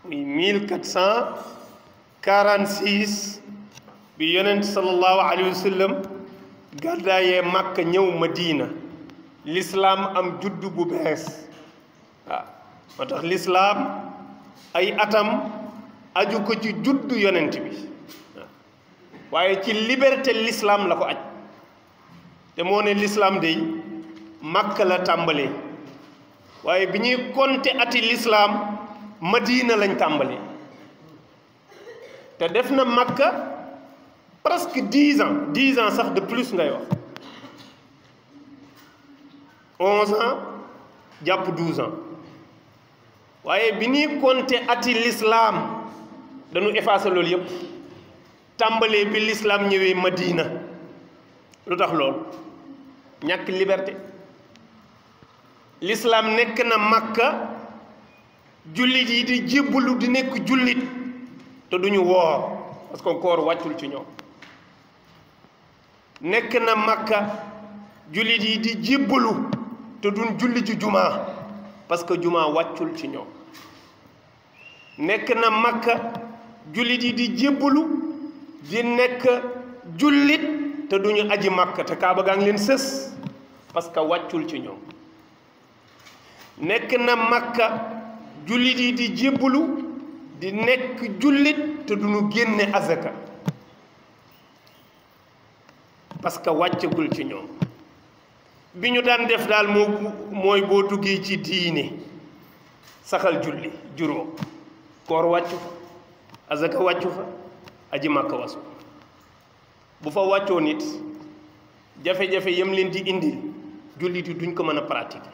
muy 1446 bi yonent sallallahu alayhi wa sallam gàddaayee Makka ñëw Madina l'islam am juddu bu bees waaw moo tax l'islam ay atam aju ko ci juddu yonent bi waaye ci liberté l'islam la ko aj te moo ne l'islam day Makka la tàmbalee waaye bi ñuy compter ati l'islam Madina lañ tàmbalee te def na Makka presque 10 ans sax de plus ngay wax 11 ans jàpp 12 ans waaye bi ñuy compter ati l'islam dañu effacer loolu yépp tàmbalee bi l'islam ñëwee Madina lu tax loolu ñàkk liberté l'islam nekk na Makka jullit yi di jébbalu di nekk jullit te duñu woor parce que koor wàccul ci ñoom nekk na Makka jullit yi di jébbalu te duñ julli ci jumaa parce que jumaa wàccul ci ñoom nekk na Makka jullit yi di jébbalu di nekk jullit te duñu aji Makka te Kaaba gaa ngi leen sës parce que wàccul ci ñoom nekk na Makka jullit yi di jébbalu di nekk jullit te duñu génne azaka parce que wàccagul ci ñoom bi ñu daan def daal mooy boo duggee ci diine saxal julli juróom koor wàccu fa azaka wàccu fa aji Makka wasu bu fa wàccoo nit jafe-jafe yam leen di indil jullit yi duñ ko mën a pratiquer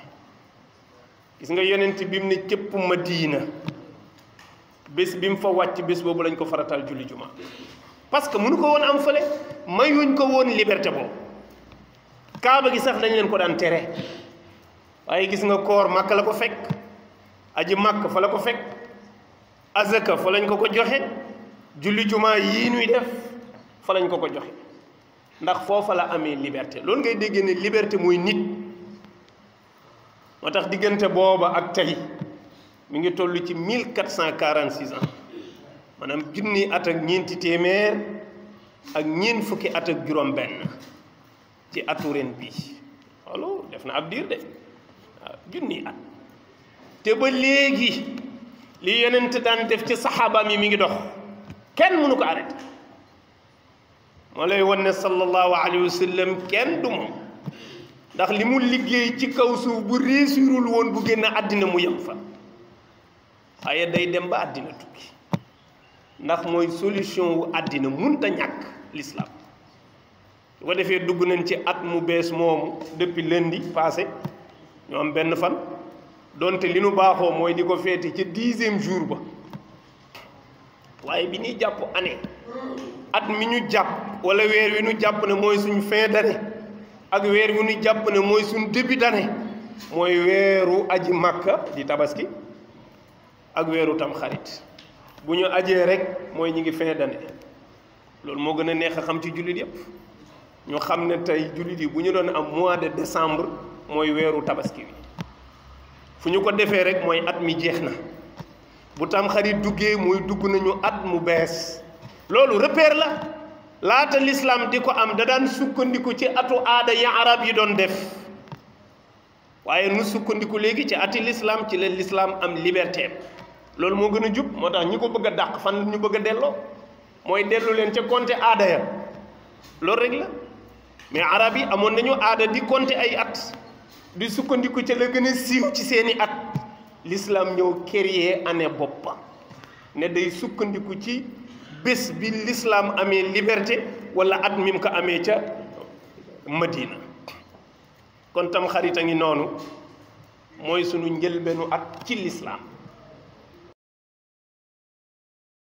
gis nga yonent bi mu ne cëpp Madina bés bi mu fa wàcc bés boobu lañ ko faratal julli juma parce que mënu ko woon am fële mayuñ ko woon liberté boobu kaaba gi sax dañ leen ko daan tere waaye gis nga koor Makka la ko fekk aji Makka fa la ko fekk azaka fa lañ ko joxe julli juma yii ñuy def fa lañ ko joxe ndax foofa la amee liberté loolu ngay déggee ne liberté muy nit moo tax diggante booba ak tey mi ngi toll ci 1446 ans maanaam junni at ak ñeenti téeméer ak ñeent fukki at ak juróom-benn ci atu ren bii loolu def na ab diir de waaw junni at te ba léegi li yonent daan def ci saxaabaam yi mi ngi dox kenn mënu ko arrêté moo lay wan ne sallallahu alayhi wa sallam kenn du moom ndax li mu liggéey ci kaw suuf bu réussirul woon bu génn àddina mu yem fa waaye day dem ba àddina tukki ndax mooy solution wu àddina munta ñàkk l'islam su ko defee dugg nañ ci at mu bees moomu depuis lundi passé ñoo am benn fan donte li nu baaxoo mooy di ko feeti ci 10e jour ba waaye bi ñuy jàpp année at mi ñu jàpp wala weer wi ñu jàpp ne mooy suñu fin d'année ak weer wi ñu jàpp ne mooy suñu début d'année mooy weeru aji Makka di tabaski ak weeru tam xarit bu ñu ajee rek mooy ñi ngi fin d'année loolu moo gën a neex a xam ci jullit yépp ñu xam ne tey jullit yi bu ñu doon am mois de décembre mooy weeru tabaski bi fu ñu ko defee rek mooy at mi jeex na bu tam xarit duggee muy dugg nañu at mu bees loolu repère la laata l'islam di ko am da daan sukkandiku ci atu aada ya arab yi doon def waaye nu sukkandiku léegi ci ati l'islam ci la l'islam am liberté loolu moo gën a jub moo tax ñi ko bëgg a dàq fan ñu bëgg a delloo mooy dellu leen ca compter aada ya loolu rek la mais arab yi amoon nañu aada di compter ay at di sukkandiku ca la gën a siiw ci seeni at l'islam ñëw créer année boppam ne day sukkandiku ci bés bi l'islam amee liberté wala at mi mu ko amee ca Madina kon tam xarit a ngi noonu mooy sunu njëlbeenu at ci l'islam